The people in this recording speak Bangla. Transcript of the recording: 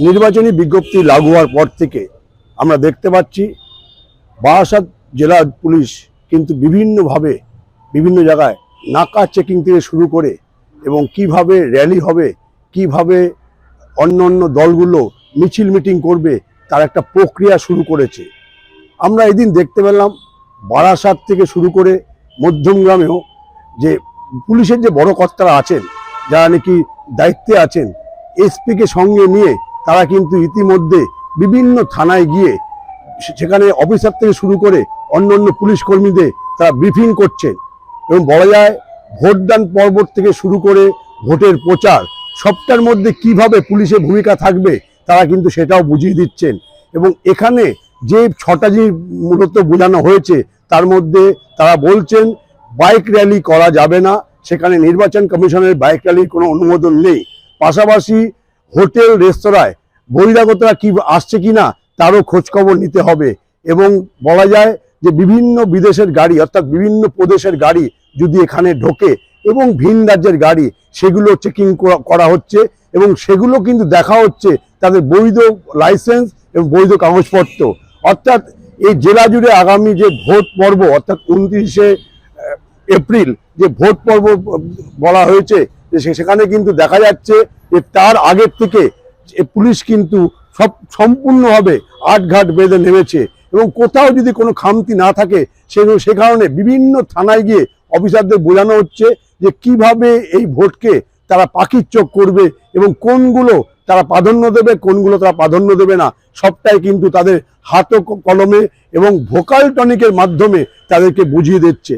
নির্বাচনী বিজ্ঞপ্তি লাগু হওয়ার পর থেকে আমরা দেখতে পাচ্ছি বারাসাত জেলা পুলিশ কিন্তু বিভিন্নভাবে বিভিন্ন জায়গায় নাকা চেকিং থেকে শুরু করে এবং কিভাবে র্যালি হবে, কিভাবে অন্য অন্য দলগুলো মিছিল মিটিং করবে তার একটা প্রক্রিয়া শুরু করেছে। আমরা এদিন দেখতে পেলাম বারাসাত থেকে শুরু করে মধ্যমগ্রামেও যে পুলিশের যে বড় কর্তারা আছেন, যারা নাকি দায়িত্বে আছেন, এসপিকে সঙ্গে নিয়ে তারা কিন্তু ইতিমধ্যে বিভিন্ন থানায় গিয়ে সেখানে অফিসার থেকে শুরু করে অন্য অন্য পুলিশ কর্মীদের তারা ব্রিফিং করছেন এবং বলা যায় ভোটদান পর্ব থেকে শুরু করে ভোটের প্রচার সবটার মধ্যে কিভাবে পুলিশের ভূমিকা থাকবে তারা কিন্তু সেটাও বুঝিয়ে দিচ্ছেন। এবং এখানে যে 6টা জিনিস মূলত বোঝানো হয়েছে তার মধ্যে তারা বলছেন বাইক র্যালি করা যাবে না, সেখানে নির্বাচন কমিশনের বাইক র্যালির কোনো অনুমোদন নেই। পাশাপাশি হোটেল রেস্তোরাঁয় বহিরাগতরা কি আসছে কিনা তারও খোঁজখবর নিতে হবে এবং বলা যায় যে বিভিন্ন বিদেশের গাড়ি অর্থাৎ বিভিন্ন প্রদেশের গাড়ি যদি এখানে ঢোকে এবং ভিন রাজ্যের গাড়ি সেগুলো চেকিং করা হচ্ছে এবং সেগুলো কিন্তু দেখা হচ্ছে তাদের বৈধ লাইসেন্স এবং বৈধ কাগজপত্র। অর্থাৎ এই জেলা জুড়ে আগামী যে ভোট পর্ব অর্থাৎ 29শে এপ্রিল যে ভোট পর্ব বলা হয়েছে সেখানে কিন্তু দেখা যাচ্ছে যে তার আগের থেকে পুলিশ কিন্তু সম্পূর্ণভাবে আটঘাট বেঁধে নেমেছে এবং কোথাও যদি কোনো খামতি না থাকে সে কারণে বিভিন্ন থানায় গিয়ে অফিসারদের বোঝানো হচ্ছে যে কিভাবে এই ভোটকে তারা পাখির চোখ করবে এবং কোনগুলো তারা প্রাধান্য দেবে, কোনগুলো তারা প্রাধান্য দেবে না, সবটাই কিন্তু তাদের হাত কলমে এবং ভোকাল টনিকের মাধ্যমে তাদেরকে বুঝিয়ে দিচ্ছে।